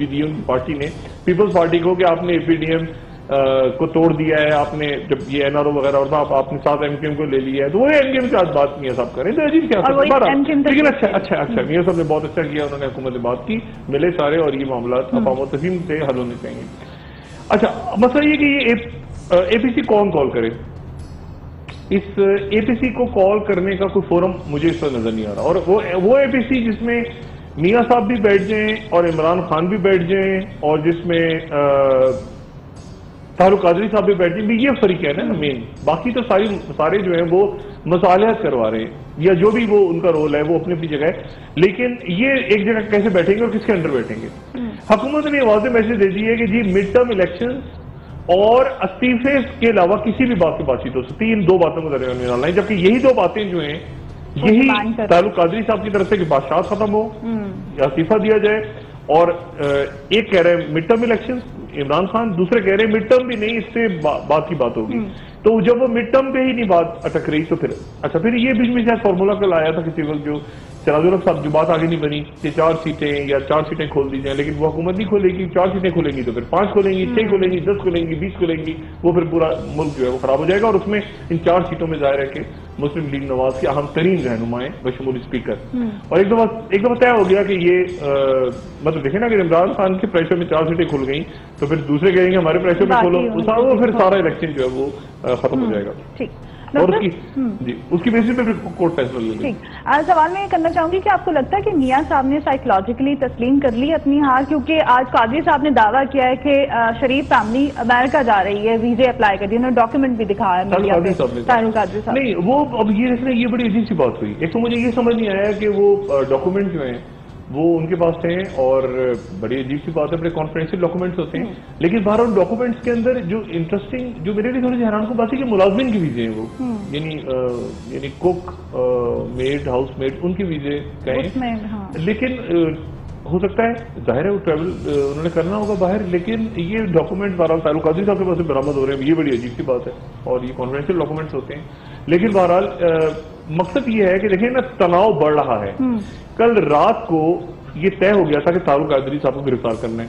بھی دی ان کی پارٹی نے پیپلز پارٹی کو کہ آپ نے اے پی ڈی ایم کو توڑ دیا ہے, آپ نے جب یہ این آر او وغیرہ اور آپ نے ساتھ ایم کیو ایم کو لے لیا ہے, تو وہ ایم کیو ایم کے آج بات میاں صاحب کریں تو عجیب کیا لیکن اچھا میاں صاحب نے بہت اچھا کیا, انہوں نے حکومت سے بات کی, ملے سارے, اور یہ معاملات افہام و تفہیم سے حل ہونے چاہیے. اچھا مسئلہ یہ کہ یہ اے پی سی کون کال کرے, اس اے پی سی کو کال کرنے کا کوئی فورم مجھے اس وقت نظر نہیں آ رہا, اور وہ اے پی سی جس میں میاں صاحب بھی بیٹھ جائیں اور عمران خان بھی بیٹھ جائیں اور جس میں طاہر القادری صاحب بھی بیٹھ جائیں, یہ فریق ہے نا مین, باقی تو سارے جو ہیں وہ مصالحت کروا رہے ہیں یا جو بھی وہ ان کا رول ہے وہ اپنی اپنی جگہ ہے, لیکن یہ ایک جگہ کیسے بیٹھیں گے اور کس کے انڈر بیٹھیں گے. حکومت نے یہ واضح میسج دے دی ہے کہ جی مڈ ٹرم الیکشن اور استعفے کے علاوہ کسی بھی بات کی بات چیت ہو سکتی ہے, ان دو باتوں کو درمیان میں ڈالنا ہے, جبکہ یہی دو باتیں جو ہیں یہی طاہر القادری صاحب کی طرف سے کہ بادشاہ ختم ہو یا استعفیٰ دیا جائے, اور ایک کہہ رہے ہیں mid term election Imran Khan, دوسرے کہہ رہے ہیں مڈ ٹرم بھی نہیں, اس سے بات کی بات ہوگی. تو جب وہ مڈ ٹرم پہ ہی نہیں بات اٹک رہی تو پھر یہ بیچ میں شاید فارمولا کل آیا تھا کسی وقت جو سراج الحق صاحب جو بات آگے نہیں بنی کہ 4 سیٹیں یا 4 سیٹیں کھول دی جائیں, لیکن وہ حکومت نہیں کھولے گی, 4 سیٹیں کھولیں گی تو پھر 5 کھولیں گی, 6 کھولیں گی, 10 کھولیں گی, 20 کھولیں گی, وہ پھر پورا ملک جو ہے وہ خراب ہو جائے گا. اور اس میں ان 4 سیٹوں میں ظاہر ہے کہ مسلم لیگ نواز کے اہم ترین رہنمائیں بشمول اسپیکر, اور ایک دفعہ طے ہو گیا کہ یہ مطلب دیکھیں نا کہ عمران خان کے پریشر میں 4 سیٹیں کھل گئیں تو پھر دوسرے کہیں گے ہمارے پریشر میں کھولو, وہ پھر سارا الیکشن جو ہے وہ ختم ہو جائے گا. اور اس کی بیسس پہ پھر کورٹ فیصلہ لے گی. سوال میں یہ کرنا چاہوں گی کہ آپ کو لگتا ہے کہ میاں صاحب نے سائیکولوجیکلی تسلیم کر لی اپنی ہار, کیونکہ آج قادری صاحب نے دعویٰ کیا ہے کہ شریف فیملی امریکہ جا رہی ہے, ویزے اپلائی کر دی, انہوں نے ڈاکیومنٹ بھی دکھایا طاہر القادری صاحب. نہیں وہ اب یہ دیکھنا یہ بڑی عجیب سی بات ہوئی. ایک تو مجھے یہ سمجھ نہیں آیا کہ وہ ڈاکومنٹ جو ہیں وہ ان کے پاس ہیں, اور بڑی عجیب سی بات ہے, بڑے کانفیڈینشیل ڈاکومنٹس ہوتے ہیں, لیکن بہرحال ڈاکومنٹس کے اندر جو انٹرسٹنگ جو میرے لیے تھوڑی سی حیران کو بات ہے کہ ملازمین کی ویزے ہیں وہ, یعنی کوک, میڈ, ہاؤس میڈ, ان کی ویزے کہیں, لیکن ہو سکتا ہے ظاہر ہے وہ ٹریول انہوں نے کرنا ہوگا باہر, لیکن یہ ڈاکومنٹ بہرحال طاہر القادری صاحب کے پاس سے برآمد ہو رہے ہیں, یہ بڑی عجیب سی بات ہے, اور یہ کانفیڈینشیل ڈاکومنٹس ہوتے ہیں. لیکن بہرحال مقصد یہ ہے کہ دیکھیں نا تناؤ بڑھ رہا ہے. کل رات کو یہ طے ہو گیا تھا کہ طاہر القادری صاحب کو گرفتار کرنا ہے,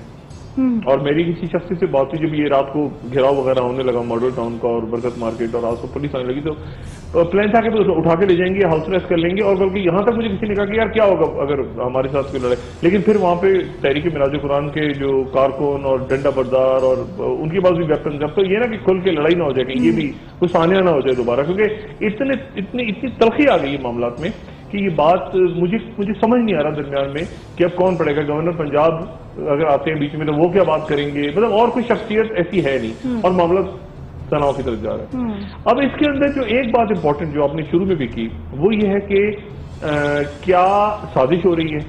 اور میری کسی شخص سے بات ہوئی جب یہ رات کو گھیراؤ وغیرہ ہونے لگا ماڈل ٹاؤن کا اور برکت مارکیٹ, اور آس پاس پولیس آنے لگی, تو پلان تھا کہ اٹھا کے لے جائیں گے, ہاؤس اریسٹ کر لیں گے, اور بلکہ یہاں تک مجھے کسی نے کہا کہ یار کیا ہوگا اگر ہمارے ساتھ کوئی لڑے, لیکن پھر وہاں پہ تحریک میراج قرآن کے جو کارکن اور ڈنڈا بردار اور ان کے پاس بھی ویپن, جب تو یہ نا کہ کھل کے لڑائی نہ ہو جائے, کہ یہ بھی کوئی سانحہ نہ ہو جائے دوبارہ, کیونکہ اتنی تلخی آ گئی معاملات میں کہ یہ بات مجھے سمجھ نہیں آ رہا درمیان میں کہ اب کون پڑے گا. گورنر پنجاب اگر آتے ہیں بیچ میں تو وہ کیا بات کریں گے, مطلب اور کوئی شخصیت ایسی ہے نہیں, اور معاملہ تناؤ کی طرف جا رہا ہے. اب اس کے اندر جو ایک بات امپورٹنٹ جو آپ نے شروع میں بھی کی وہ یہ ہے کہ کیا سازش ہو رہی ہے,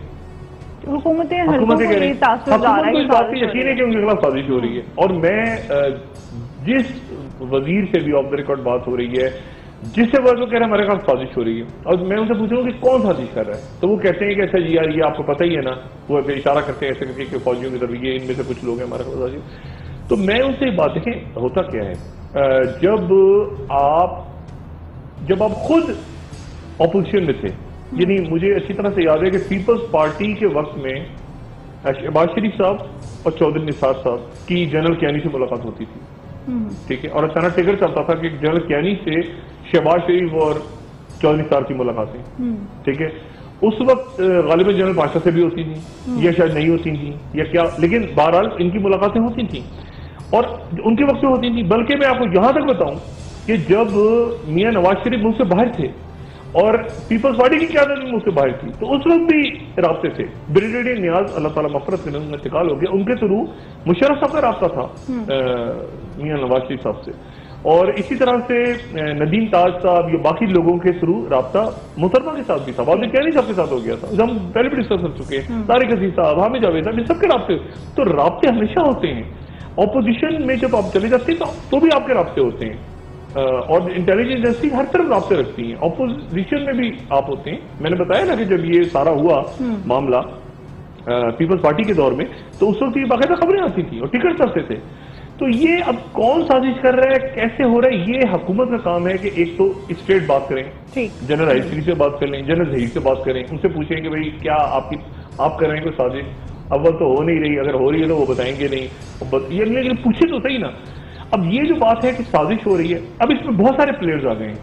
حکومتیں کو اس بات پہ یقین ہے کہ ان کے خلاف سازش ہو رہی ہے. اور میں جس وزیر سے بھی آف دا ریکارڈ بات ہو رہی ہے, جس سے وہ کہہ رہے ہیں ہمارے خلاف سازش ہو رہی ہے, اور میں ان سے پوچھ رہا ہوں کہ کون سازش کر رہا ہے, تو وہ کہتے ہیں کہ اچھا جی یار یہ آپ کو پتہ ہی ہے نا, وہ اشارہ کرتے ہیں ایسے کہ فوجیوں کی طرف یہ ان میں سے کچھ لوگ ہیں ہمارے خلاف سازش. تو میں ان سے بات دیکھیں ہوتا کیا ہے, جب آپ خود اپوزیشن میں تھے, یعنی مجھے اچھی طرح سے یاد ہے کہ پیپلز پارٹی کے وقت میں شہباز شریف صاحب اور چودھری نثار صاحب کی جنرل کیانی سے ملاقات ہوتی تھی, ٹھیک ہے, اور اچانک ٹکر چلتا تھا کہ جنرل کیانی سے شہباز شریف اور چودھری نثار کی ملاقاتیں, ٹھیک ہے. اس وقت غالباً جنرل پاشا سے بھی ہوتی تھیں یا شاید نہیں ہوتی تھیں یا کیا, لیکن بہرحال ان کی ملاقاتیں ہوتی تھیں اور ان کے وقت سے ہوتی تھیں. بلکہ میں آپ کو یہاں تک بتاؤں کہ جب میاں نواز شریف ملک سے باہر تھے اور پیپلز پارٹی کی قیادت بھی ملک سے باہر تھی, تو اس وقت بھی رابطے تھے. بریگیڈیئر نیاز اللہ تعالیٰ مغفرت کرے, ان کا انتقال ہو گیا, ان کے تھرو مشرف صاحب کا رابطہ تھا میاں نواز شریف صاحب سے, اور اسی طرح سے ندیم تاج صاحب یا باقی لوگوں کے تھرو رابطہ محترمہ کے ساتھ بھی تھا, واضح کیانی صاحب کے ساتھ ہو گیا تھا, ہم پہلے بھی ڈسکس کر چکے ہیں, طارق عزیز صاحب, حامد جاوید صاحب, سب کے رابطے. تو رابطے ہمیشہ ہوتے ہیں. اپوزیشن میں جب آپ چلے جاتے ہیں تو بھی آپ کے رابطے ہوتے ہیں, اور انٹیلیجنس ایجنسی ہر طرف رابطے رکھتی ہیں, اپوزیشن میں بھی آپ ہوتے ہیں. میں نے بتایا نا کہ جب یہ سارا ہوا معاملہ پیپلز پارٹی کے دور میں, تو اس وقت یہ باقاعدہ خبریں آتی تھیں اور ٹکٹ چلتے تھے. تو یہ اب کون سازش کر رہا ہے, کیسے ہو رہا ہے, یہ حکومت کا کام ہے کہ ایک تو اسٹریٹ بات کریں, جنرل ہائسٹری سے بات کر لیں, جنرل ظہیر سے بات کریں, ان سے پوچھیں کہ بھئی کیا آپ کر رہے ہیں کوئی سازش, اول تو ہو نہیں رہی، اگر ہو رہی ہے تو وہ بتائیں گے نہیں، لیکن پوچھے تو صحیح نا. اب یہ جو بات ہے کہ سازش ہو رہی ہے، اب اس میں بہت سارے پلیئرز آ گئے ہیں.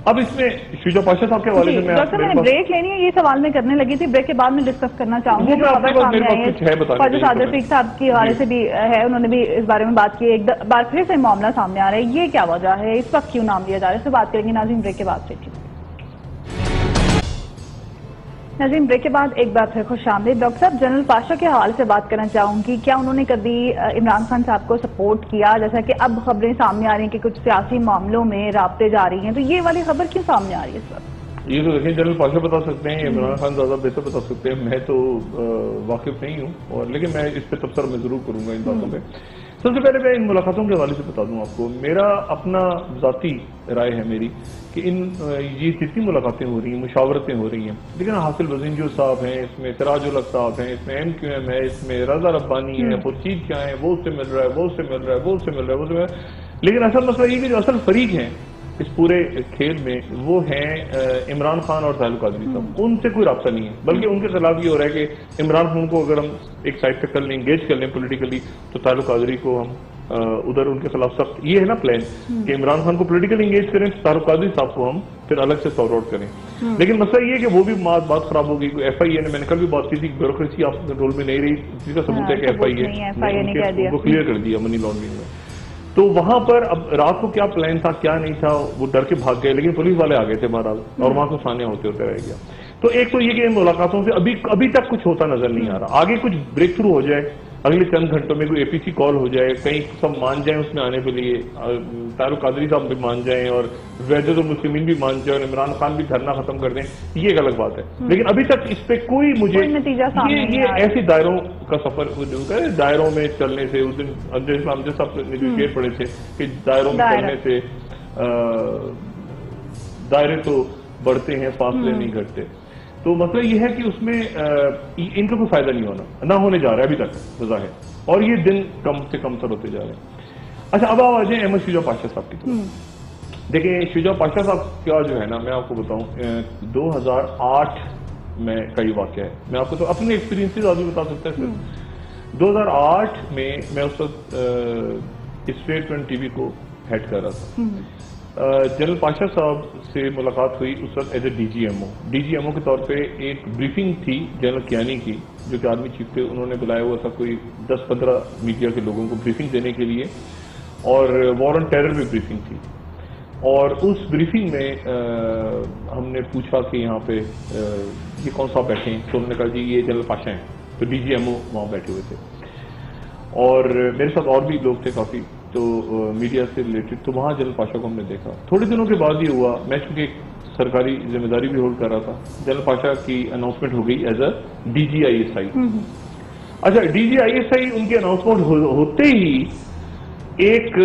اب اس میں شجاع پاشا صاحب کے حوالے سے ڈاکٹر میں بریک لینی ہے، یہ سوال میں کرنے لگی تھی، بریک کے بعد میں ڈسکس کرنا چاہوں گی. خواجہ صادر رفیق صاحب کے حوالے سے بھی ہے، انہوں نے بھی اس بارے میں بات کی. ایک بار پھر سے معاملہ سامنے آ رہا ہے، یہ کیا وجہ ہے، اس وقت کیوں نام لیا جا رہا ہے، اس سے بات کریں گے. ناظرین بریک کے بعد سے ناظرین بریک کے بعد ایک بار پھر خوش آمدید. ڈاکٹر صاحب جنرل پاشا کے حوالے سے بات کرنا چاہوں گی، کیا انہوں نے کبھی عمران خان صاحب کو سپورٹ کیا؟ جیسا کہ اب خبریں سامنے آ رہی ہیں کہ کچھ سیاسی معاملوں میں رابطے جاری ہیں، تو یہ والی خبر کیوں سامنے آ رہی ہے اس وقت؟ یہ تو دیکھیں جنرل پاشا بتا سکتے ہیں، عمران خان زیادہ بہتر بتا سکتے ہیں، میں تو واقف نہیں ہوں، اور لیکن میں اس پہ تبصرہ میں ضرور کروں گا ان باتوں پہ. سب سے پہلے میں ان ملاقاتوں کے حوالے سے بتا دوں آپ کو، میرا اپنا ذاتی رائے ہے میری کہ یہ جتنی ملاقاتیں ہو رہی ہیں، مشاورتیں ہو رہی ہیں، لیکن حاصل وزنجو صاحب ہیں اس میں، سراج الحق صاحب ہیں اس میں، MQM ہے اس میں، رضا ربانی ہے، خورشید کیا ہے، وہ اس سے مل رہا ہے، وہ اس سے مل رہا ہے، وہ اس سے مل رہا ہے، وہ اس سے مل رہا ہے. لیکن اصل مسئلہ یہ کہ جو اصل فریق ہیں اس پورے کھیل میں وہ ہیں عمران خان اور ساحل قادری صاحب. ان سے کوئی رابطہ نہیں ہے، بلکہ ان کے خلاف یہ ہو رہا ہے کہ عمران خان کو اگر ہم ایک سائڈ پہ کر لیں، انگیج کر لیں پولیٹیکلی، تو ساحل قادری کو ہم ادھر ان کے خلاف سخت، یہ ہے نا پلان کہ عمران خان کو پولیٹیکلی انگیج کریں، ساحل قادری صاحب کو ہم پھر الگ سے سارٹ آؤٹ کریں. لیکن مسئلہ یہ ہے کہ وہ بھی بات خراب ہو گئی. FIA نے، میں نے کل بھی بات کی تھی، بیوروکریسی آپ کنٹرول میں نہیں رہی، جس کا ثبوت ہے کہ FIA نے کو کلیئر کر دیا منی لانڈرنگ میں. تو وہاں پر اب رات کو کیا پلان تھا کیا نہیں تھا وہ ڈر کے بھاگ گئے، لیکن پولیس والے آ گئے تھے بہرحال، اور وہاں کو سامنے ہوتے رہ گیا. تو ایک تو یہ کہ ان ملاقاتوں سے ابھی تک کچھ ہوتا نظر نہیں آ رہا. آگے کچھ بریک تھرو ہو جائے، اگلے چند گھنٹوں میں کوئی APC کال ہو جائے، کہیں سب مان جائیں اس میں آنے کے لیے، ساحل قادری صاحب بھی مان جائیں اور وحدت المسلمین بھی مان جائیں اور عمران خان بھی دھرنا ختم کر دیں، یہ ایک الگ بات ہے. لیکن ابھی تک اس پہ کوئی مجھے یہ ایسی دائروں کا سفر، دائروں میں چلنے سے، اس دن امجد صاحب نے جو شعر پڑھے تھے کہ دائروں میں چلنے سے دائرے تو بڑھتے ہیں فاصلے نہیں گھٹتے. تو مسئلہ یہ ہے کہ اس میں ان کا کوئی فائدہ نہیں نہ ہونے جا رہا ہے ابھی تک بظاہر، اور یہ دن کم سے کم تر ہوتے جا رہے ہیں. اچھا اب آ جائیں احمد شجاع پاشا صاحب کی طرف. دیکھیں شجاع پاشا صاحب کیا جو ہے نا، میں آپ کو بتاؤں 2008 میں کا یہ واقعہ ہے. میں آپ کو تو اپنے ایکسپیرینسز آدمی بتا سکتا ہے. 2008 میں اس وقت اسٹیٹ ون TV کو ہیڈ کر رہا تھا. جنرل پاشا صاحب سے ملاقات ہوئی اس وقت ایز اے DG MO کے طور پہ. ایک بریفنگ تھی جنرل کیانی کی جو کہ آرمی چیف تھے، انہوں نے بلایا ہوا تھا کوئی 10-15 میڈیا کے لوگوں کو بریفنگ دینے کے لیے، اور وار آن ٹیرر بھی بریفنگ تھی. اور اس بریفنگ میں ہم نے پوچھا کہ یہاں پہ یہ کون سا بیٹھے ہیں، تو انہوں نے کہا جی یہ جنرل پاشا ہیں. تو DG MO وہاں بیٹھے ہوئے تھے، اور میرے ساتھ اور بھی لوگ تھے کافی تو میڈیا سے ریلیٹڈ. تو وہاں جنرل پاشا کو ہم نے دیکھا. تھوڑے دنوں کے بعد یہ ہوا، میں چونکہ سرکاری ذمہ داری بھی ہولڈ کر رہا تھا، جنرل پاشا کی اناؤنسمنٹ ہو گئی ایز اے DG ISI. اچھا DG ISI ان کی اناؤنسمنٹ ہوتے ہی ایک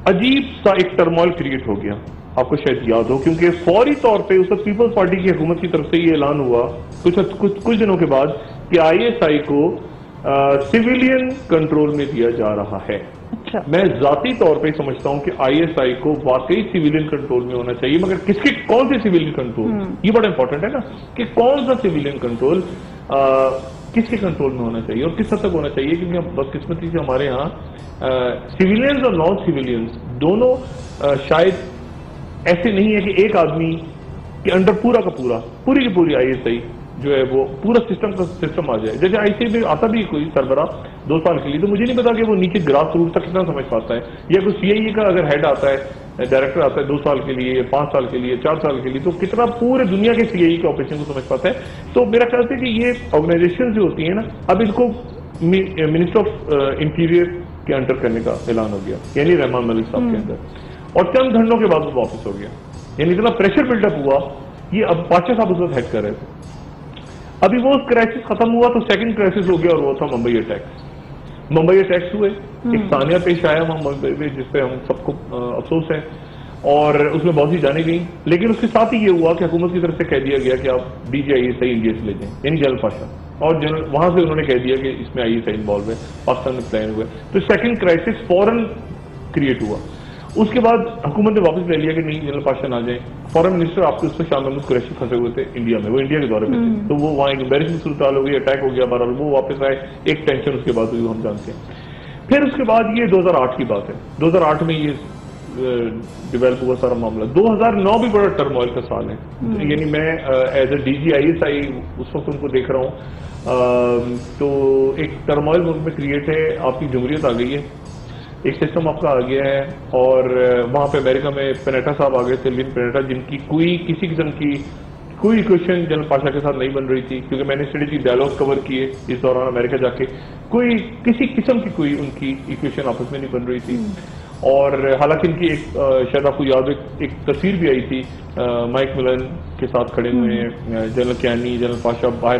عجیب سا ایک ٹرموائل کریٹ ہو گیا. آپ کو شاید یاد ہو، کیونکہ فوری طور پہ اس وقت پیپلز پارٹی کی حکومت کی طرف سے یہ اعلان ہوا کچھ دنوں کے بعد کہ ISI کو سویلین کنٹرول میں دیا جا رہا ہے. میں ذاتی طور پہ سمجھتا ہوں کہ ISI کو واقعی سویلین کنٹرول میں ہونا چاہیے، مگر کس کے کون سے سویلین کنٹرول، یہ بڑا امپورٹنٹ ہے نا کہ کون سا سویلین کنٹرول کس کے کنٹرول میں ہونا چاہیے اور کس حد تک ہونا چاہیے. کیونکہ بدقسمتی سے ہمارے ہاں سویلینز اور نان سویلینز دونوں شاید ایسے نہیں ہے کہ ایک آدمی کے انڈر پورا کا پوری کی پوری ISI جو ہے وہ پورا سسٹم آ جائے. جیسے ISI میں آتا بھی کوئی سربراہ 2 سال کے لیے، تو مجھے نہیں پتا کہ وہ نیچے گراس روٹ تک کتنا سمجھ پاتا ہے، یا کوئی CIA کا اگر ہیڈ آتا ہے، ڈائریکٹر آتا ہے 2 سال کے لیے، 5 سال کے لیے، 4 سال کے لیے، تو کتنا پورے دنیا کے CIA کے آپریشن کو سمجھ پاتا ہے. تو میرا خیال ہے کہ یہ آرگنائزیشن جو ہوتی ہیں نا، اب ان کو منسٹر آف انٹیریئر کے انڈر کرنے کا اعلان ہو گیا، یعنی رحمان ملک صاحب کے اندر، اور چند گھنٹوں کے بعد وہ واپس ہو گیا. یعنی اتنا پریشر بلڈ اپ ہوا. یہ اب پاشا صاحب اس وقت ہیڈ کر رہے تھے. ابھی وہ کرائسس ختم ہوا تو سیکنڈ کرائسس ہو گیا، اور وہ تھا ممبئی اٹیکس ہوئے. ایک ثانیہ پیش آیا وہاں ممبئی میں جس پہ ہم سب کو افسوس ہے، اور اس میں بہت سی جانیں گئیں. لیکن اس کے ساتھ ہی یہ ہوا کہ حکومت کی طرف سے کہہ دیا گیا کہ آپ DG ISI انڈیا سے لے جائیں، یعنی جنرل پاشا، اور وہاں سے انہوں نے کہہ دیا کہ اس میں ISI انوالو ہے، پاکستان میں پلان ہوا. تو سیکنڈ کرائسس فوراً کریٹ ہوا. اس کے بعد حکومت نے واپس لے لیا کہ نہیں جنرل پاشا نہ جائیں. فارن منسٹر آپ کے اس میں شاہ محمود قریشی پھنسے ہوئے تھے انڈیا میں, وہ انڈیا کے دورے پہ تھے, تو وہ وہاں ایک امبیرسنگ صورتحال ہو گئی, اٹیک ہو گیا, بہرحال وہ واپس آئے, ایک ٹینشن اس کے بعد ہوئی, ہم جانتے ہیں. پھر اس کے بعد یہ 2008 کی بات ہے, 2008 میں یہ ڈیولپ ہوا سارا معاملہ. 2009 بھی بڑا ٹرموائل کا سال ہے, یعنی میں ایز اے DGISI اس وقت ان کو دیکھ رہا ہوں, تو ایک ٹرموائل ملک میں کریٹ ہے, آپ کی جمہوریت آ گئی ہے, ایک سسٹم آپ کا آ گیا ہے, اور وہاں پہ امریکہ میں پینیٹا صاحب آ گئے تھے, لن پینیٹا, جن کی کوئی کسی قسم کی کوئی ایکویشن جنرل پاشا کے ساتھ نہیں بن رہی تھی, کیونکہ میں نے اسٹریٹجی ڈائلاگ کور کیے اس دوران امریکہ جا کے, کوئی کسی قسم کی کوئی ان کی ایکویشن آپس میں نہیں بن رہی تھی. اور حالانکہ ان کی ایک شاید آپ کو یاد ایک تصویر بھی آئی تھی مائک ملن کے ساتھ کھڑے ہوئے ہیں, جنرل کیانی, جنرل پاشا باہر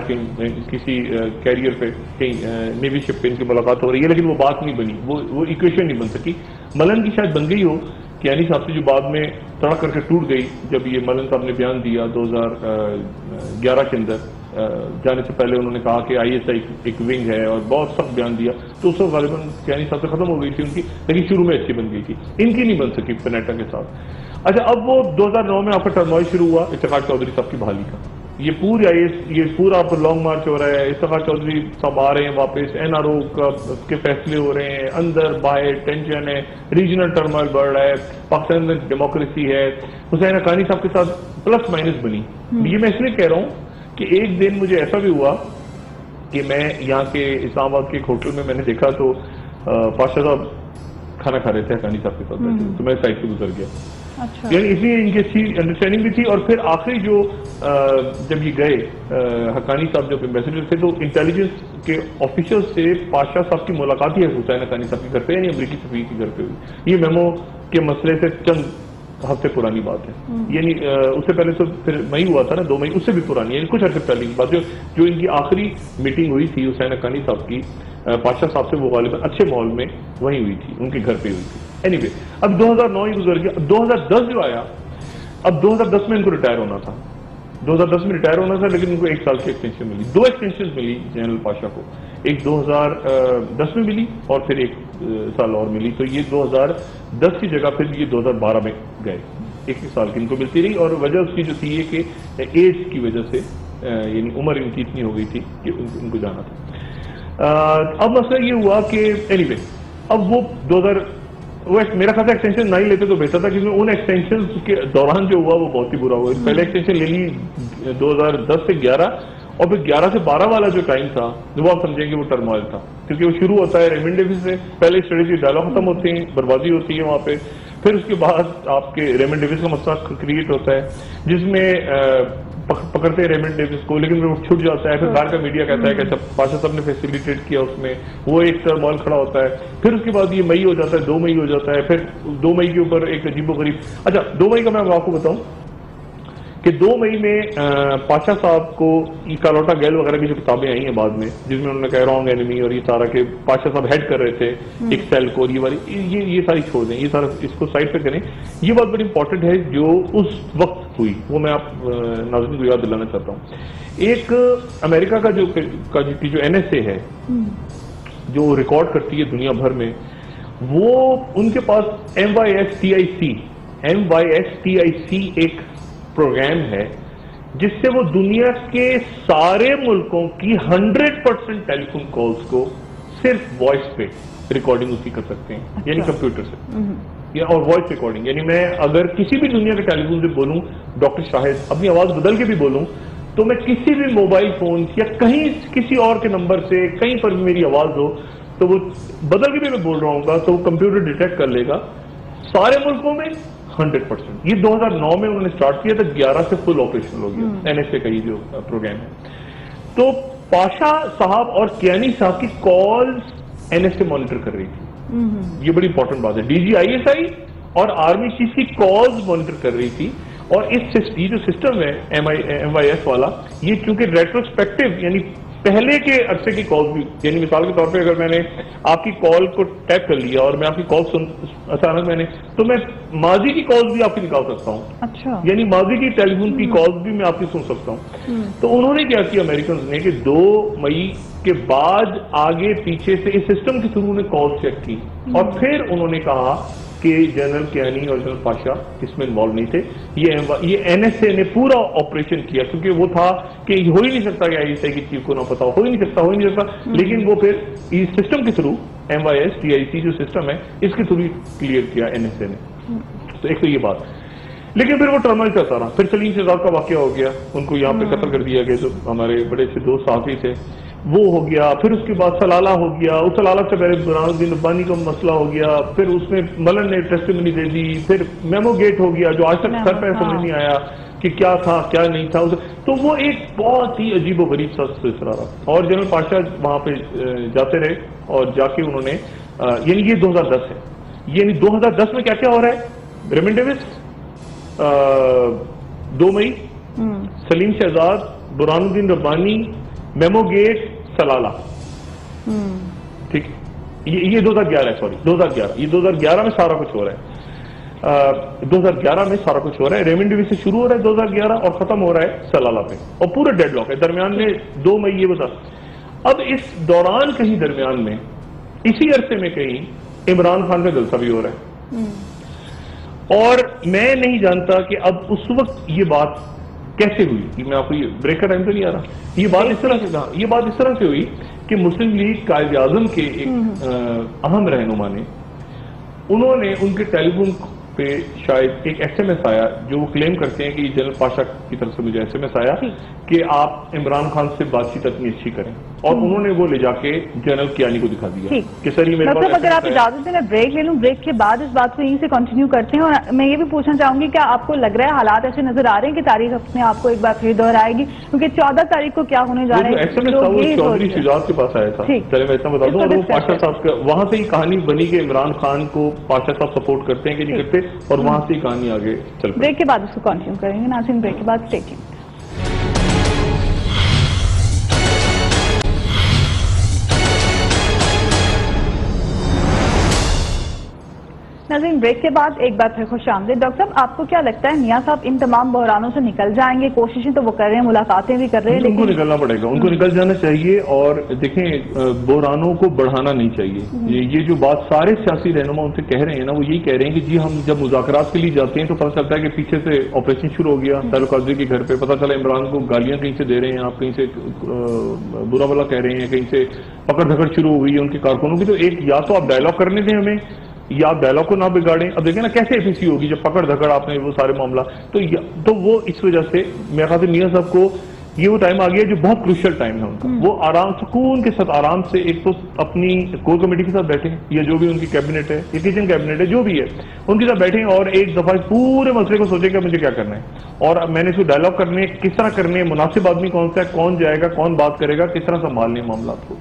کسی کیریئر پہ کہیں نیوی شپ پہ ان کی ملاقات ہو رہی ہے, لیکن وہ بات نہیں بنی, وہ ایکویشن نہیں بن سکی. ملن کی شاید بن گئی ہو, کیانی صاحب سے جو بعد میں تڑک کر کے ٹوٹ گئی جب یہ ملن صاحب نے بیان دیا 2011 کے اندر. جانے سے پہلے انہوں نے کہا کہ ISI ایک ونگ ہے اور بہت سخت بیان دیا, تو اس وقت غالباً کیانی صاحب سے ختم ہو گئی تھی ان کی, لیکن شروع میں اچھی بن گئی تھی, ان کی نہیں بن سکی پینیٹا کے ساتھ. اچھا, اب وہ 2009 میں آپ کا ٹرموائل شروع ہوا افتخار چودھری صاحب کی بحالی کا. یہ پورا آپ لانگ مارچ ہو رہا ہے, افتخار چودھری صاحب آ رہے ہیں واپس, NRO کے فیصلے ہو رہے ہیں, اندر باہر ٹینشن ہے, ریجنل ٹرموائل بڑھ رہا ہے, پاکستان میں ڈیموکریسی ہے. حسین حقانی صاحب کے ساتھ پلس مائنس بنی. یہ میں اس لیے کہہ رہا ہوں کہ ایک دن مجھے ایسا بھی ہوا کہ میں یہاں کے اسلام آباد کے ایک ہوٹل میں نے دیکھا تو پاشا صاحب کھانا کھا رہے تھے حقانی صاحب کے ساتھ بیٹھے, تو میں سائڈ سے گزر گیا. یعنی اس لیے ان کی اچھی انڈرسٹینڈنگ بھی تھی. اور پھر آخری جو جب یہ گئے حقانی صاحب جب ایمبیسڈر تھے, تو انٹیلیجنس کے آفیسر سے پاشا صاحب کی ملاقات ہی حسین حقانی صاحب کے گھر پہ, یعنی امریکی سفیر کے گھر پہ ہوئی. یہ میمو کے مسئلے سے چند ہفتے پرانی بات ہے, یعنی اس سے پہلے تو پھر مئی ہوا تھا نا, 2 مئی, اس سے بھی پرانی, یعنی کچھ عرصے پہلے کی بات. جو ان کی آخری میٹنگ ہوئی تھی حسین حقانی صاحب کی پاشا صاحب سے, وہ غالباً اچھے ماحول میں وہیں ہوئی تھی, ان کے گھر پہ ہوئی تھی. اینی وے, اب 2009 ہی گزر گیا. 2010 جو آیا, اب 2010 میں ان کو ریٹائر ہونا تھا, 2010 میں ریٹائر ہونا تھا, لیکن ان کو 1 سال کی ایکسٹینشن ملی. 2 ایکسٹینشن ملی جنرل پاشا کو, ایک 2010 میں ملی اور پھر 1 سال اور ملی. تو یہ 2010 کی جگہ پھر یہ 2012 میں گئے, 1 سال کی ان کو ملتی رہی. اور وجہ اس کی جو تھی یہ کہ ایج کی وجہ سے, یعنی عمر ان کی اتنی ہو گئی تھی کہ ان کو جانا تھا. اب مسئلہ یہ ہوا کہ اینی وے, اب وہ میرا خیال ایکسٹینشن نہ ہی لیتے تو بہتر تھا, کیونکہ ان ایکسٹینشن کے دوران جو ہوا وہ بہت ہی برا ہوا. پہلے ایکسٹینشن لے لی 2010 سے 11, اور پھر 11 سے 12 والا جو ٹائم تھا وہ آپ سمجھیں گے وہ ٹرموائل تھا, کیونکہ وہ شروع ہوتا ہے ریمنڈ ڈیوس سے. پہلے اسٹریٹجی ڈائلاگ ختم ہوتے ہیں, بربادی ہوتی ہے وہاں پہ. پھر اس کے بعد آپ کے ریمنڈ ڈیوس کا مسئلہ کریٹ ہوتا ہے, جس میں پکڑتے ہیں ریمنڈ ڈیوس کو, لیکن وہ چھوٹ جاتا ہے. پھر باہر کا میڈیا کہتا ہے کہ پاشا صاحب نے فیسیلیٹیٹ کیا اس میں, وہ ایک ٹرموائل کھڑا ہوتا ہے. پھر اس کے بعد یہ مئی ہو جاتا ہے, 2 مئی ہو جاتا ہے. پھر 2 مئی کے اوپر ایک عجیب و غریب, اچھا 2 مئی کا میں آپ کو بتاؤں کہ 2 مئی میں پاشا صاحب کو کالوٹا گیل وغیرہ کی جو کتابیں آئی ہیں بعد میں, جس میں انہوں نے کہا رانگ اینیمی اور یہ سارا کہ پاشا صاحب ہیڈ کر رہے تھے ایک سیل کو, یہ والی یہ ساری چھوڑ دیں, یہ سارا اس کو سائڈ پہ کریں. یہ بات بڑی امپورٹنٹ ہے جو اس وقت ہوئی, وہ میں آپ ناظرین کو یاد دلانا چاہتا ہوں. ایک امریکہ کا جو NSA ہے جو ریکارڈ کرتی ہے دنیا بھر میں, وہ ان کے پاس NYSTIC ایک پروگرام ہے جس سے وہ دنیا کے سارے ملکوں کی 100% ٹیلی فون کالز کو صرف وائس پہ ریکارڈنگ اسی کر سکتے ہیں, یعنی کمپیوٹر سے, اور وائس ریکارڈنگ. یعنی میں اگر کسی بھی دنیا کے ٹیلی فون سے بولوں ڈاکٹر شاہد, اپنی آواز بدل کے بھی بولوں, تو میں کسی بھی موبائل فون یا کہیں کسی اور کے نمبر سے کہیں پر بھی میری آواز ہو, تو وہ بدل کے بھی میں بول رہا ہوں گا تو وہ کمپیوٹر ڈیٹیکٹ کر لے گا سارے ملکوں میں 100%. یہ 2009 میں انہوں نے سٹارٹ کیا تھا, 11 سے فل آپریشنل ہو گیا NSA کا یہ جو پروگرام ہے. تو پاشا صاحب اور کیانی صاحب کی کالز NSA مانیٹر کر رہی تھی, یہ بڑی امپورٹنٹ بات ہے. DGISI اور آرمی چیف کی کالز مانیٹر کر رہی تھی. اور یہ جو سسٹم ہے MIS والا, یہ چونکہ ریٹروسپیکٹو یعنی پہلے کے عرصے کی کال بھی, یعنی مثال کے طور پہ اگر میں نے آپ کی کال کو ٹیپ کر لیا اور میں آپ کی کال اچانک تو میں ماضی کی کالز بھی آپ کی نکال سکتا ہوں. اچھا, یعنی ماضی کی ٹیلی فون کی کالز بھی میں آپ کی سن سکتا ہوں. تو انہوں نے کیا کیا امریکنز نے کہ 2 مئی کے بعد آگے پیچھے سے اس سسٹم کے تھرو نے کال چیک کی, اور پھر انہوں نے کہا کہ جنرل کیانی اور جنرل پاشا اس میں انوالو نہیں تھے. یہ این ایس اے نے پورا آپریشن کیا کیونکہ وہ تھا کہ ہو ہی نہیں سکتا کہ آئی ایس آئی کی چیف کو نہ پتا ہو ہی نہیں سکتا. لیکن وہ پھر اس سسٹم کے تھرو MYSTIC جو سسٹم ہے اس کے تھرو کلیئر کیا NSA نے. تو ایک تو یہ بات. لیکن پھر وہ ٹرمل چلتا رہا. پھر سلیم شہزاد کا واقعہ ہو گیا, ان کو یہاں پہ قتل کر دیا گیا جو ہمارے بڑے اچھے دوست صحافی تھے, وہ ہو گیا. پھر اس کے بعد سلالہ ہو گیا, اس سلالہ سے پہلے برہان الدین ربانی کا مسئلہ ہو گیا, پھر اس میں ملن نے ٹیسٹیمنی دے دی, پھر میمو گیٹ ہو گیا جو آج تک سر پہ سمجھ نہیں آیا کہ کیا تھا کیا نہیں تھا. تو وہ ایک بہت ہی عجیب و غریب سا سلسلہ رہا. اور جنرل پاشا وہاں پہ جاتے رہے اور جا کے انہوں نے یعنی یہ 2010 ہے, یعنی 2010 میں کیا کیا ہو رہا ہے. ریمن ڈیوس 2 مئی, سلیم شہزاد, برہان الدین ربانی, میمو گیٹ, سلالہ. ٹھیک, یہ 2011 ہے, سوری 2011, یہ 2011 میں سارا کچھ ہو رہا ہے. 2011 میں سارا کچھ ہو رہا ہے. ریمن ڈیوس سے شروع ہو رہا ہے 2011 اور ختم ہو رہا ہے سلالہ پہ, اور پورا ڈیڈ لاک ہے. درمیان میں 2 مئی یہ بتا. اب اس دوران کہیں درمیان میں اسی عرصے میں کہیں عمران خان کا جلسہ بھی ہو رہا ہے. اور میں نہیں جانتا کہ اب اس وقت یہ بات کیسے ہوئی. میں آپ کو یہ بریک کا ٹائم تو نہیں آ رہا. یہ بات اس طرح سے کہا, یہ بات اس طرح سے ہوئی کہ مسلم لیگ قائد اعظم کے ایک اہم رہنما نے, انہوں نے ان کے ٹیلی فون پہ شاید ایک SMS آیا جو وہ کلیم کرتے ہیں کہ یہ جنرل پاشا کی طرف سے مجھے SMS آیا کہ آپ عمران خان سے بات چیت اتنی اچھی کریں, اور انہوں نے وہ لے جا کے جنرل کیانی کو دکھا دیا کہ سر یہ میرے پاس. اگر آپ اجازت دیں میں بریک لے لوں, بریک کے بعد اس بات کو یہیں سے کنٹینیو کرتے ہیں. اور میں یہ بھی پوچھنا چاہوں گی کیا آپ کو لگ رہا ہے حالات ایسے نظر آ رہے ہیں کہ تاریخ اپنے آپ کو ایک بار پھر دہرائے گی, کیونکہ 14 تاریخ کو کیا ہونے جا رہا ہے. چودھری شجاعت کے پاس آیا تھا, چلے میں اتنا بتا دوں, اور وہ پاشا صاحب کا وہاں سے یہ کہانی بنی کہ عمران خان کو پاشا صاحب سپورٹ کرتے ہیں کہ نہیں کرتے, اور وہاں سے کہانی آگے چل. بریک کے بعد اس کو کنٹینیو کریں گے. ناظرین بریک کے بعد اسٹے ٹیونڈ. ناظرین بریک کے بعد ایک بار پھر خوش آمدید. ڈاکٹر صاحب آپ کو کیا لگتا ہے میاں صاحب ان تمام بحرانوں سے نکل جائیں گے؟ کوششیں تو وہ کر رہے ہیں, ملاقاتیں بھی کر رہے ہیں, ان کو نکلنا پڑے گا, ان کو نکل جانا چاہیے. اور دیکھیں بحرانوں کو بڑھانا نہیں چاہیے. یہ جو بات سارے سیاسی رہنما ان سے کہہ رہے ہیں نا, وہ یہی کہہ رہے ہیں کہ جی ہم جب مذاکرات کے لیے جاتے ہیں تو پتہ چلتا ہے کہ پیچھے سے آپریشن شروع ہو گیا طاہر القادری کے گھر پہ, پتہ چلا عمران کو گالیاں کہیں سے دے رہے ہیں, آپ کہیں سے برا بلا کہہ رہے ہیں, کہیں سے پکڑ دھکڑ شروع ہو گئی ہے ان کے کارکنوں کی. تو ایک یا تو آپ ڈائلاگ کرنے دیں ہمیں, یا آپ ڈائلاگ کو نہ بگاڑیں. اب دیکھیں نا کیسے APC ہوگی جب پکڑ دھکڑ آپ نے وہ سارے معاملہ. تو وہ اس وجہ سے میرے خیال سے میاں صاحب کو یہ وہ ٹائم آ گیا جو بہت کروشل ٹائم ہے ان کا. وہ آرام سکون کے ساتھ آرام سے ایک تو اپنی کور کمیٹی کے ساتھ بیٹھیں, یا جو بھی ان کی کیبنٹ ہے یا کچن کیبنٹ ہے جو بھی ہے ان کے ساتھ بیٹھیں, اور ایک دفعہ پورے مسئلے کو سوچیں کہ مجھے کیا کرنا ہے, اور میں نے اس کو ڈائلاگ کرنے کس طرح کرنے, مناسب آدمی کون سا ہے, کون جائے گا, کون بات کرے گا, کس طرح سنبھالنے معاملات کو,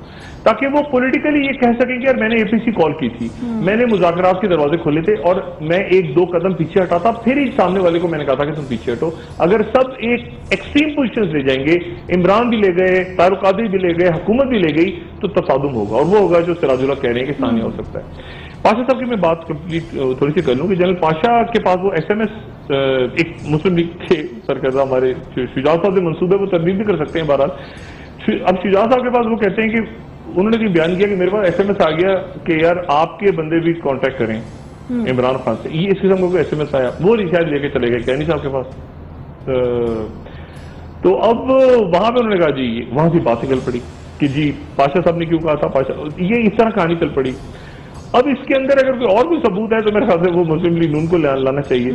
تاکہ وہ پولیٹیکلی یہ کہہ سکیں کہ یار میں نے APC کال کی تھی, میں نے مذاکرات کے دروازے کھولے تھے, اور میں 1-2 قدم پیچھے ہٹاتا, پھر ہی سامنے والے کو میں نے کہا تھا کہ تم پیچھے ہٹو. اگر سب ایک ایکسٹریم پوزیشن لے جائیں گے, عمران بھی لے گئے, طاہر القادری بھی لے گئے, حکومت بھی لے گئی, تو تصادم ہوگا, اور وہ ہوگا جو سراج اللہ کہہ رہے ہیں کہ ثانیہ ہو سکتا ہے. پاشا صاحب کی میں بات کمپلیٹ تھوڑی سی کر لوں کہ جنرل پاشا کے پاس وہ SMS ایک مسلم لیگ کے سرکردہ ہمارے شجاعت صاحب سے منصوبہ وہ تردید بھی کر سکتے ہیں. بہرحال اب شجاعت صاحب کے پاس وہ کہتے ہیں کہ انہوں نے بیان کیا کہ میرے پاس SMS آ گیا کہ یار آپ کے بندے بھی کانٹیکٹ کریں عمران خان سے. یہ اس قسم کا SMS آیا, وہ شاید لے کے چلے گئے کینی صاحب کے پاس. تو اب وہاں پہ انہوں نے کہا جی وہاں سے بات نکل پڑی کہ جی پاشا صاحب نے کیوں کہا تھا, پاشا, یہ اس طرح کہانی چل پڑی. اب اس کے اندر اگر کوئی اور بھی ثبوت ہے تو میرے خیال سے وہ مسلم لیگ نون کو لانا چاہیے.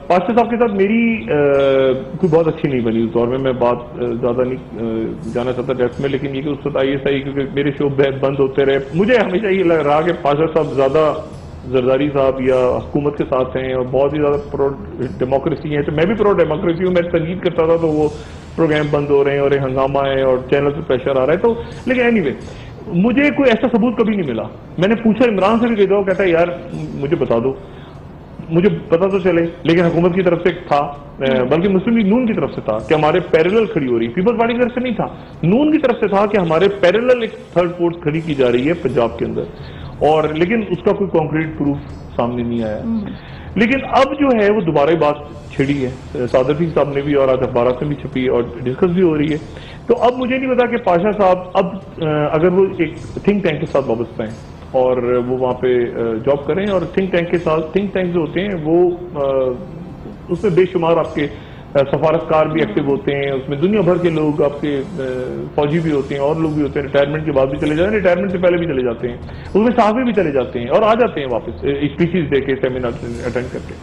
پاشا صاحب کے ساتھ میری کوئی بہت اچھی نہیں بنی اس دور میں بات زیادہ نہیں جانا چاہتا ڈیپتھ میں, لیکن یہ کہ اس وقت ISI کیونکہ میرے شو بند ہوتے رہے, مجھے ہمیشہ یہ لگ رہا کہ پاشا صاحب زیادہ زرداری صاحب یا حکومت کے ساتھ ہیں اور بہت ہی زیادہ پرو ڈیموکریسی ہیں. تو میں بھی پرو ڈیموکریسی ہوں, میں تنقید کرتا تھا تو وہ پروگرام بند ہو رہے ہیں اور ایک ہنگامہ ہے اور چینل پہ پریشر آ رہا ہے. تو لیکن اینی وے مجھے کوئی ایسا ثبوت کبھی نہیں ملا. میں نے پوچھا عمران سے بھی کہتا ہوں, کہتا ہے یار مجھے بتا دو, مجھے پتا تو چلے. لیکن حکومت کی طرف سے تھا, بلکہ مسلم لیگ نون کی طرف سے تھا کہ ہمارے پیرلل کھڑی ہو رہی, پیپلز پارٹی کی طرف سے نہیں تھا, نون کی طرف سے تھا کہ ہمارے پیرلل ایک تھرڈ فورس کھڑی کی جا رہی ہے پنجاب کے اندر. اور لیکن اس کا کوئی کانکریٹ پروف سامنے نہیں آیا. لیکن اب جو ہے وہ دوبارہ بات چھڑی ہے, صادر صاحب نے بھی اور آج اخبارات میں بھی چھپی اور ڈسکس بھی ہو رہی ہے. تو اب مجھے نہیں پتا کہ پاشا صاحب اب اگر وہ ایک تھنک ٹینک کے ساتھ وابستہ ہیں اور وہ وہاں پہ جاب کریں اور تھنک ٹینک کے ساتھ، تھنک ٹینک جو ہوتے ہیں وہ اس میں بے شمار آپ کے سفارتکار بھی ایکٹیو ہوتے ہیں، اس میں دنیا بھر کے لوگ آپ کے فوجی بھی ہوتے ہیں اور لوگ بھی ہوتے ہیں، ریٹائرمنٹ کے بعد بھی چلے جاتے ہیں، ریٹائرمنٹ سے پہلے بھی چلے جاتے ہیں، اس میں صحافی بھی چلے جاتے ہیں اور آ جاتے ہیں واپس اسپیچز دے کے، سیمینار اٹینڈ کر کے،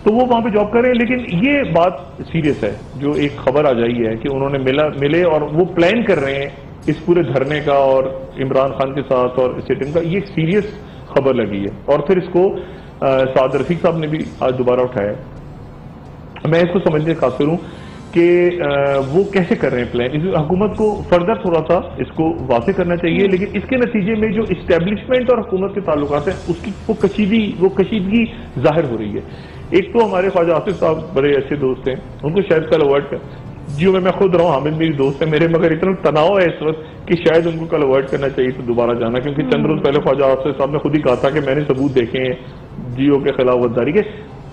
تو وہ وہاں پہ جاب کر رہے ہیں۔ لیکن یہ بات سیریس ہے جو ایک خبر آ جائی ہے کہ انہوں نے ملے اور وہ پلان کر رہے ہیں اس پورے دھرنے کا اور عمران خان کے ساتھ اور سیٹنگ کا، یہ ایک سیریس خبر لگی ہے اور پھر اس کو سعد رفیق صاحب نے بھی آج دوبارہ اٹھایا۔ میں اس کو سمجھنے کا قاصر ہوں کہ وہ کیسے کر رہے ہیں پلان، اس حکومت کو فردر تھوڑا سا اس کو واضح کرنا چاہیے، لیکن اس کے نتیجے میں جو اسٹیبلشمنٹ اور حکومت کے تعلقات ہیں اس کی وہ کشیدگی ظاہر ہو رہی ہے۔ ایک تو ہمارے خواجہ آصف صاحب بڑے اچھے دوست ہیں، ان کو شاید کل اوائڈ کر جیوں میں خود رہا ہوں، حامد میری دوست ہے میرے، مگر اتنا تناؤ ہے اس وقت کہ شاید ان کو کل اوائڈ کرنا چاہیے تو دوبارہ جانا، کیونکہ چند روز پہلے خواجہ آصف صاحب نے خود ہی کہا تھا کہ میں نے ثبوت دیکھے ہیں جیو کے خلاف غداری کے،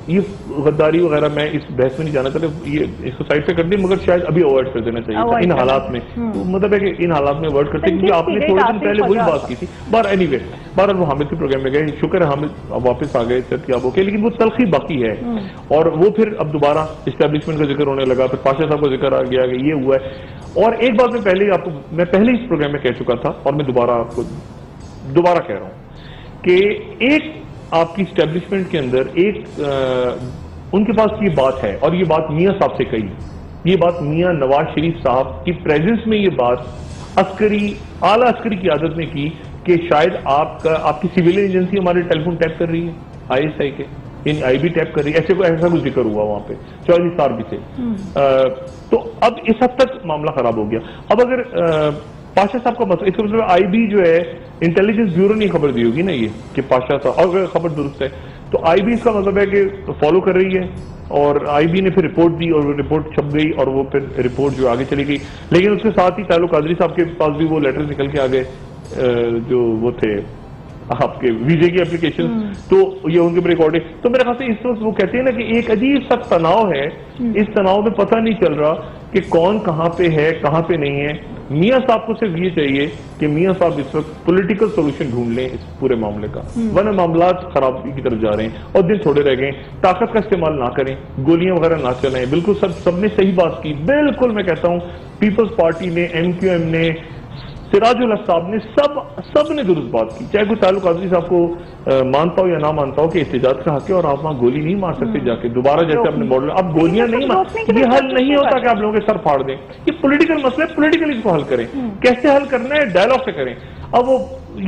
یہ غداری وغیرہ میں اس بحث میں نہیں جانا چاہتا، یہ اس کو سائڈ پہ کر دیں، مگر شاید ابھی اوائڈ کر دینا چاہیے تھا ان حالات میں، مطلب ہے کہ ان حالات میں اوائڈ کرتے کیونکہ آپ نے تھوڑے دن پہلے وہی بات کی تھی۔ اینی وے بہرحال وہ حامد کے پروگرام میں گئے، شکر ہے حامد واپس آ گئے صحتیاب ہو کے، لیکن وہ تلخی باقی ہے اور وہ پھر اب دوبارہ اسٹیبلشمنٹ کا ذکر ہونے لگا، پھر پاشا صاحب کا ذکر آ گیا کہ یہ ہوا ہے۔ اور ایک بات میں پہلے اس پروگرام میں کہہ چکا تھا اور میں دوبارہ کہہ رہا ہوں کہ ایک آپ کی اسٹیبلشمنٹ کے اندر ایک ان کے پاس یہ بات ہے، اور یہ بات میاں صاحب سے کہی، یہ بات میاں نواز شریف صاحب کی پریزنس میں یہ بات اعلیٰ عسکری قیادت نے کی کہ شاید آپ کی سویلین ایجنسی ہمارے ٹیلی فون ٹیپ کر رہی ہے، ISI کے یعنی آئی بھی ٹیپ کر رہی ہے، ایسا کچھ ذکر ہوا وہاں پہ 44 سال بھی تھے۔ تو اب اس حد تک معاملہ خراب ہو گیا۔ اب اگر پاشا صاحب کا مسئلہ، اس کا مطلب آئی بی جو ہے انٹیلیجنس بیورو نے خبر دی ہوگی نا یہ کہ پاشا صاحب، اور اگر خبر درست ہے تو آئی بی اس کا مطلب ہے کہ فالو کر رہی ہے، اور آئی بی نے پھر رپورٹ دی اور وہ رپورٹ چھپ گئی اور وہ پھر رپورٹ جو آگے چلی گئی، لیکن اس کے ساتھ ہی تعلق قادری صاحب کے پاس بھی وہ لیٹر نکل کے آ گئے جو وہ تھے آپ کے ویزے کی اپلیکیشن، تو یہ ان کے اوپر ریکارڈنگ، تو میرے خیال سے اس وقت وہ کہتے ہیں نا کہ ایک عجیب سا تناؤ ہے، اس تناؤ میں پتہ نہیں چل رہا کہ کون کہاں پہ ہے کہاں پہ نہیں ہے۔ میاں صاحب کو صرف یہ چاہیے کہ میاں صاحب اس وقت پولیٹیکل سولوشن ڈھونڈ لیں اس پورے معاملے کا، ورنہ معاملات خرابی کی طرف جا رہے ہیں اور دن تھوڑے رہ گئے، طاقت کا استعمال نہ کریں، گولیاں وغیرہ نہ چلائیں۔ بالکل سب نے صحیح بات کی، بالکل میں کہتا ہوں پیپلز پارٹی نے، MQM نے، سراج الحق صاحب نے، سب نے درست بات کی، چاہے کوئی تعلق قادری صاحب کو مانتا ہو یا نہ مانتا ہو کہ احتجاج کا حق ہے اور آپ وہاں گولی نہیں مار سکتے جا کے دوبارہ جیسے اپنے ماڈل، اب گولیاں نہیں مار، یہ حل نہیں ہوتا کہ آپ لوگوں کے سر پھاڑ دیں، یہ پولیٹیکل مسئلہ ہے، پولیٹیکلی اس کو حل کریں، کیسے حل کرنا ہے ڈائلاگ سے کریں۔ اب وہ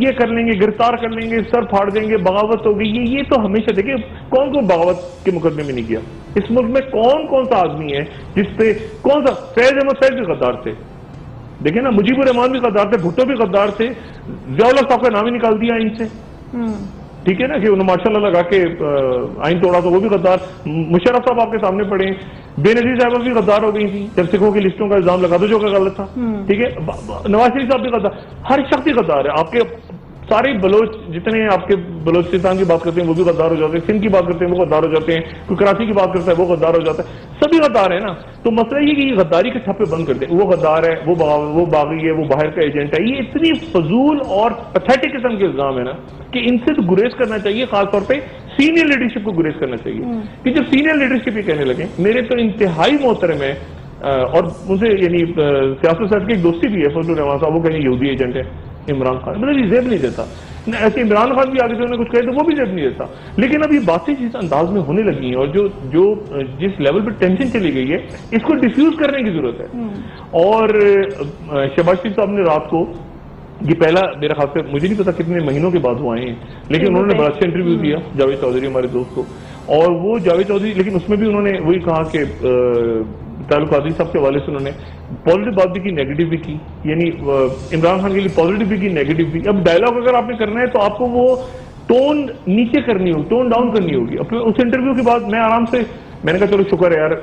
یہ کر لیں گے، گرفتار کر لیں گے، سر پھاڑ دیں گے، بغاوت ہوگی، یہ تو ہمیشہ دیکھیں کون بغاوت کے مقدمے میں نہیں کیا اس ملک میں، کون سا آدمی ہے جس پہ کون سا، فیض احمد فیض بھی غدار تھے، دیکھیں نا، مجیب الرحمان بھی غدار تھے، بھٹو بھی غدار تھے، ضیاء الحق صاحب کا نام ہی نکال دیا آئین سے، ٹھیک ہے نا، کہ انہوں نے ماشاء اللہ لگا کے آئین توڑا تو وہ بھی غدار، مشرف صاحب آپ کے سامنے پڑے ہیں، بے نظیر صاحبہ بھی غدار ہو گئی تھی جب سکھوں کی لسٹوں کا الزام لگا دو جو کہ غلط تھا، ٹھیک ہے، نواز شریف صاحب بھی غدار، ہر شخص ہی غدار ہے، آپ کے سارے بلوچ جتنے آپ کے بلوچستان کی بات کرتے ہیں وہ بھی غدار ہو جاتے ہیں، سندھ کی بات کرتے ہیں وہ غدار ہو جاتے ہیں، کوئی کراچی کی بات کرتا ہے وہ غدار ہو جاتا ہے، سبھی غدار ہیں نا۔ تو مسئلہ یہ کہ یہ غداری کے چھپے بند کر دیں، وہ غدار ہے، وہ باغی ہے، وہ باہر کا ایجنٹ ہے، یہ اتنی فضول اور پیتھیٹک قسم کے الزام ہے نا کہ ان سے تو گریز کرنا چاہیے، خاص طور پہ سینئر لیڈرشپ کو گریز کرنا چاہیے، کہ جب سینئر لیڈرشپ یہ کہنے لگے، میرے تو انتہائی محترم ہے اور مجھے یعنی سیاست صاحب کی ایک دوستی بھی ہے فضل الرحمان صاحب، وہ کہیں یہودی ایجنٹ ہے عمران خان، مطلب یہ زیب نہیں دیتا، ایسے عمران خان بھی آگے سے انہوں نے کچھ کہے تو وہ بھی زیب نہیں دیتا، لیکن اب یہ باتیں جس انداز میں ہونے لگی ہیں اور جو جس لیول پہ ٹینشن چلی گئی ہے اس کو ڈیفیوز کرنے کی ضرورت ہے۔ اور شہباز شریف صاحب نے رات کو، یہ پہلا میرا خیال سے مجھے نہیں پتا کتنے مہینوں کے بعد وہ آئے ہیں، لیکن انہوں نے بڑا اچھا انٹرویو دیا جاوید چودھری ہمارے دوست کو، اور وہ جاوید چودھری، لیکن اس میں بھی انہوں نے وہی کہا کہ تعلق قادری صاحب کے حوالے سے انہوں نے پازیٹیو بات بھی کی، نیگیٹو بھی کی، یعنی عمران خان کے لیے پازیٹیو بھی کی، نیگیٹو بھی۔ اب ڈائلاگ اگر آپ نے کرنا ہے تو آپ کو وہ ٹون نیچے کرنی ہوگی، ٹون ڈاؤن کرنی ہوگی۔ اس انٹرویو کے بعد میں آرام سے میں نے کہا چلو شکر ہے یار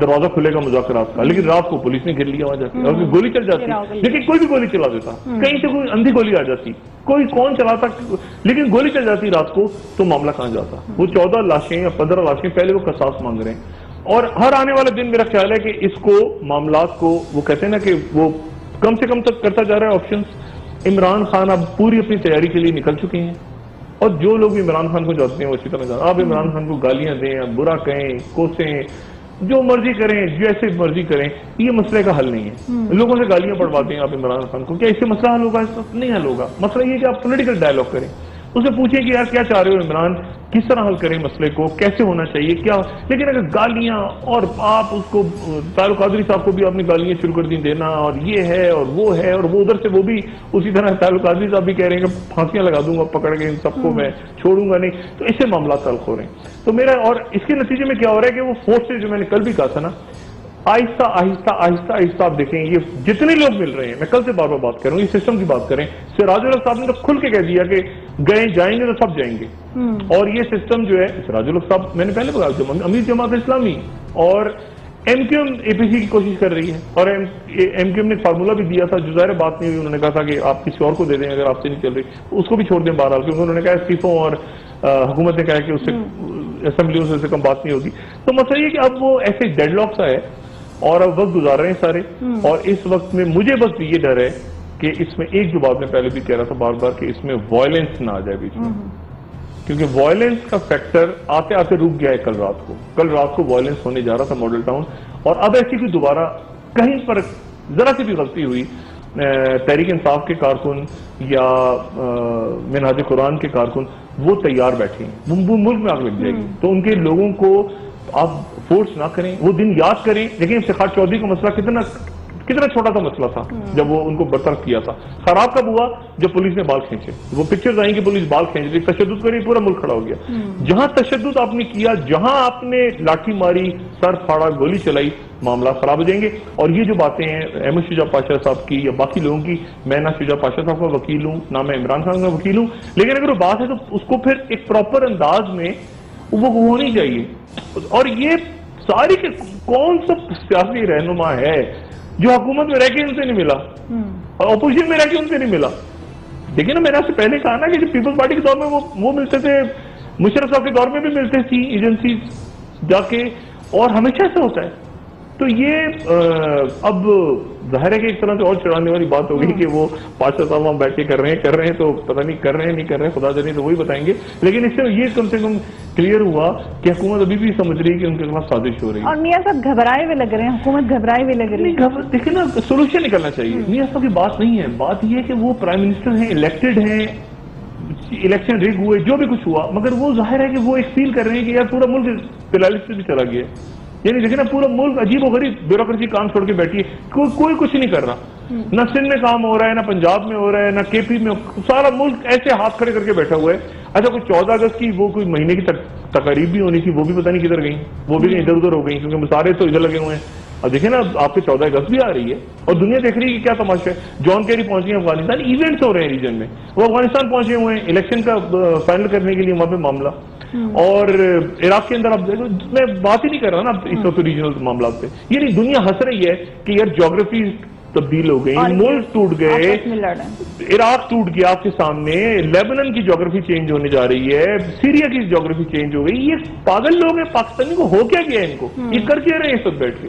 دروازہ کھلے گا مذاکرات کا، لیکن رات کو پولیس نے گھیر لیا وہاں جا کے، اور گولی چل جاتی، لیکن کوئی بھی گولی چلا دیتا، کہیں سے کوئی اندھی گولی آ جاتی، کوئی کون چلاتا، لیکن گولی چل جاتی رات کو تو معاملہ کہاں جاتا۔ وہ 14 لاشیں یا 15 لاشیں پہلے وہ قصاص مانگ رہے ہیں، اور ہر آنے والا دن میرا خیال ہے کہ اس کو معاملات کو وہ کہتے ہیں نا کہ وہ کم سے کم تک کرتا جا رہا ہے آپشنز، عمران خان اب پوری اپنی تیاری کے لیے نکل چکے ہیں، اور جو لوگ عمران خان کو جانتے ہیں وہ اچھی طرح جانتے ہیں. آپ عمران خان کو گالیاں دیں، برا کہیں، کوسیں، جو مرضی کریں، جیسے مرضی کریں، یہ مسئلے کا حل نہیں ہے. لوگوں سے گالیاں پڑھواتے ہیں آپ عمران خان کو، کیا اس سے مسئلہ حل ہوگا؟ اس وقت نہیں حل ہوگا. مسئلہ یہ کہ آپ پولیٹیکل ڈائلاگ کریں، اسے پوچھیں کہ یار کیا چاہ رہے ہو عمران، کس طرح حل کریں مسئلے کو، کیسے ہونا چاہیے کیا. لیکن اگر گالیاں، اور آپ اس کو طاہر القادری صاحب کو بھی آپ نے گالیاں شروع کر دی دینا، اور یہ ہے اور وہ ہے، اور وہ ادھر سے وہ بھی اسی طرح طاہر القادری صاحب بھی کہہ رہے ہیں کہ پھانسیاں لگا دوں گا پکڑ کے ان سب کو، میں چھوڑوں گا نہیں، تو اس سے معاملات تلخ ہو رہے ہیں. تو میرا، اور اس کے نتیجے میں کیا ہو رہا ہے کہ وہ فورسز جو میں نے کل بھی کہا تھا نا، آہستہ آہستہ آہستہ آہستہ آپ دیکھیں یہ جتنے لوگ مل رہے ہیں، میں کل سے بار بار بات کر رہا ہوں، یہ سسٹم کی بات کریں. سراج الحق صاحب نے تو کھل کے کہہ دیا کہ جائیں گے تو سب جائیں گے. اور یہ سسٹم جو ہے، سراج الحق صاحب میں نے پہلے بتایا امیر جماعت اسلامی اور ایم کیو ایم اے پی سی کی کوشش کر رہی ہے، اور ایم کیو ایم نے فارمولہ بھی دیا تھا جو ظاہر بات نہیں ہوئی. انہوں نے کہا تھا کہ آپ کسی اور کو دے دیں اگر آپ سے نہیں چل رہی، اس کو بھی چھوڑ دیں بہرحال، کیونکہ انہوں نے کہا استعفوں، اور حکومت نے کہا کہ اس سے اسمبلیوں سے کم بات نہیں ہوگی. تو مسئلہ یہ کہ اب وہ ایسے ڈیڈ لاک سا ہے، اور اب وقت گزار رہے ہیں سارے. اور اس وقت میں مجھے بس یہ ڈر ہے کہ اس میں ایک جو بات میں پہلے بھی کہہ رہا تھا بار بار، کہ اس میں وائلنس نہ آ جائے بیچ میں، کیونکہ وائلنس کا فیکٹر آتے آتے رک گیا ہے. کل رات کو وائلنس ہونے جا رہا تھا ماڈل ٹاؤن، اور اب ایسی کوئی دوبارہ کہیں پر ذرا سی بھی غلطی ہوئی، تحریک انصاف کے کارکن یا منہاج قرآن کے کارکن وہ تیار بیٹھے ہیں، وہ ملک میں آگ لگ جائے گی. تو ان کے لوگوں کو آپ فورس نہ کریں، وہ دن یاد کریں. لیکن افتخار چودھری کا مسئلہ کتنا چھوٹا سا مسئلہ تھا جب وہ ان کو برطرف کیا تھا. خراب کب ہوا؟ جب پولیس نے بال کھینچے. وہ پکچرز آئیں کہ پولیس بال کھینچ رہی، تشدد کری، پورا ملک کھڑا ہو گیا. جہاں تشدد آپ نے کیا، جہاں آپ نے لاٹھی ماری، سر پھاڑا، گولی چلائی، معاملات خراب ہو جائیں گے. اور یہ جو باتیں ہیں احمد شجاع پاشا صاحب کی یا باقی لوگوں کی، میں نہ شجاع پاشا صاحب کا وکیل ہوں، نہ میں عمران خان کا وکیل ہوں، لیکن اگر وہ بات ہے تو اس کو پھر ایک پراپر انداز میں وہ ہونی چاہیے. اور یہ ساری کے کون سا سیاسی رہنما ہے جو حکومت میں رہ کے ان سے نہیں ملا اور اپوزیشن میں رہ کے ان سے نہیں ملا؟ دیکھیں نا، میں نے آپ سے پہلے کہا نا کہ جو پیپلز پارٹی کے دور میں وہ ملتے تھے، مشرف صاحب کے دور میں بھی ملتے تھی ایجنسیز جا کے، اور ہمیشہ ایسا ہوتا ہے. تو یہ اب ظاہر ہے کہ ایک طرح سے اور چڑھانے والی بات ہو گئی کہ وہ پاشا صاحب وہاں بیٹھ کے کر رہے ہیں تو پتہ نہیں کر رہے ہیں نہیں کر رہے ہیں، خدا جانے تو وہی بتائیں گے. لیکن اس سے یہ کم سے کم کلیئر ہوا کہ حکومت ابھی بھی سمجھ رہی ہے کہ ان کے خلاف سازش ہو رہی ہے. اور میاں صاحب گھبرائے ہوئے لگ رہے ہیں، حکومت گھبرائے ہوئے لگ رہی ہے. دیکھیں نا، سولوشن نکلنا چاہیے. میاں صاحب کی بات نہیں ہے، بات یہ ہے کہ وہ پرائم منسٹر ہیں، الیکٹڈ ہیں، الیکشن ریگ ہوئے، جو بھی کچھ ہوا، مگر وہ ظاہر ہے کہ وہ ایک فیل کر رہے ہیں کہ یار پورا ملک پیرالائسس سے بھی چلا گیا. یعنی دیکھیں نا، پورا ملک عجیب و غریب بیوروکریسی کام چھوڑ کے بیٹھی ہے، کوئی کچھ نہیں کر رہا. نہ سندھ میں کام ہو رہا ہے، نہ پنجاب میں ہو رہا ہے، نہ کے پی میں، سارا ملک ایسے ہاتھ کھڑے کر کے بیٹھا ہوا ہے. اچھا، کوئی 14 اگست کی وہ کوئی مہینے کی تقریب بھی ہونی تھی، وہ بھی پتہ نہیں کدھر گئی، وہ بھی ادھر ادھر ہو گئی، کیونکہ مسارے تو ادھر لگے ہوئے ہیں. اب دیکھیں نا، آپ کے 14 اگست بھی آ رہی ہے اور دنیا دیکھ رہی ہے کہ کیا تماشا ہے. جان کیری پہنچ گئے افغانستان، ایونٹس ہو رہے ہیں ریجن میں، وہ افغانستان پہنچے ہوئے ہیں الیکشن کا فائنل کرنے کے لیے وہاں پہ معاملہ. اور عراق کے اندر آپ دیکھو، میں بات ہی نہیں کر رہا نا اس وقت ریجنل معاملات پہ. یعنی دنیا ہنس رہی ہے کہ یار جغرافی تبدیل ہو گئی، ملک ٹوٹ گئے، عراق ٹوٹ گیا آپ کے سامنے، لیبنن کی جغرافی چینج ہونے جا رہی ہے، سیریا کی جغرافی چینج ہو گئی. یہ پاگل لوگ ہیں پاکستانی کو، ہو کیا گیا ان کو؟ یہ کر کے رہے ہیں سب بیٹھ کے.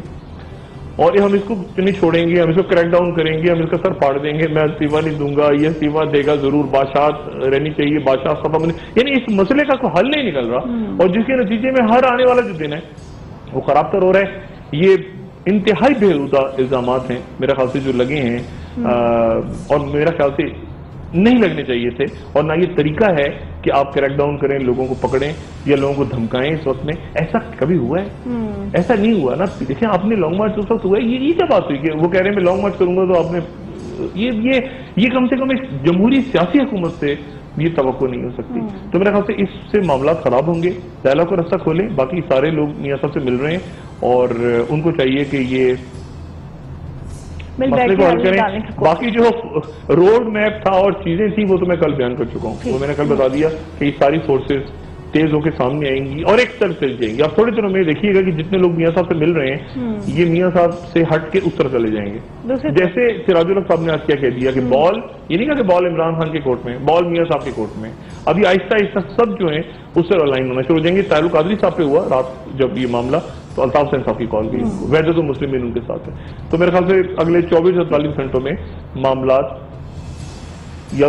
اور ہم اس کو نہیں چھوڑیں گے، ہم اس کو کریک ڈاؤن کریں گے، ہم اس کا سر پھاڑ دیں گے، میں استعفیٰ نہیں دوں گا، یہ استعفیٰ دے گا ضرور، بادشاہت رہنی چاہیے، بادشاہ صفا بنی. یعنی اس مسئلے کا کوئی حل نہیں نکل رہا، اور جس کے نتیجے میں ہر آنے والا جو دن ہے وہ خراب تر ہو رہا ہے. یہ انتہائی بےہودہ الزامات ہیں میرے خیال سے جو لگے ہیں، اور میرا خیال سے نہیں لگنے چاہیے تھے. اور نہ یہ طریقہ ہے کہ آپ کریک ڈاؤن کریں، لوگوں کو پکڑیں یا لوگوں کو دھمکائیں. اس وقت میں ایسا کبھی ہوا ہے؟ ایسا نہیں ہوا نا. دیکھیں، آپ نے لانگ مارچ اس وقت ہوا ہے، یہ کیا بات ہوئی کہ وہ کہہ رہے ہیں میں لانگ مارچ کروں گا، تو آپ نے یہ کم سے کم ایک جمہوری سیاسی حکومت سے یہ توقع نہیں ہو سکتی. تو میرے خیال سے اس سے معاملات خراب ہوں گے. ڈائلاگ کا رستہ کھولیں. باقی سارے لوگ میاں صاحب سے مل رہے ہیں اور ان کو چاہیے کہ یہ مسئلے کو حل کریں. باقی جو روڈ میپ تھا اور چیزیں تھیں وہ تو میں کل بیان کر چکا ہوں. وہ میں نے کل بتا دیا کہ یہ ساری فورسز تیز ہو کے سامنے آئیں گی اور ایک طرف چل جائیں گی. آپ تھوڑے دنوں میں دیکھیے گا کہ جتنے لوگ میاں صاحب سے مل رہے ہیں یہ میاں صاحب سے ہٹ کے اس طرف چلے جائیں گے. جیسے سراج الحق صاحب نے آج کیا کہہ دیا کہ بال، یہ نہیں کہا کہ بال عمران خان کے کورٹ میں، بال میاں صاحب کے کورٹ میں. ابھی آہستہ آہستہ سب جو ہیں اس سے الائن ہونا شروع ہو جائیں گے. طاہر القادری صاحب پہ ہوا رات جب یہ معاملہ، تو الطاف حسین صاحب کی کال گئی، وحدت المسلمین ان کے ساتھ ہے. تو میرے خیال سے اگلے 24 سے 48 گھنٹوں میں معاملات یا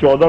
14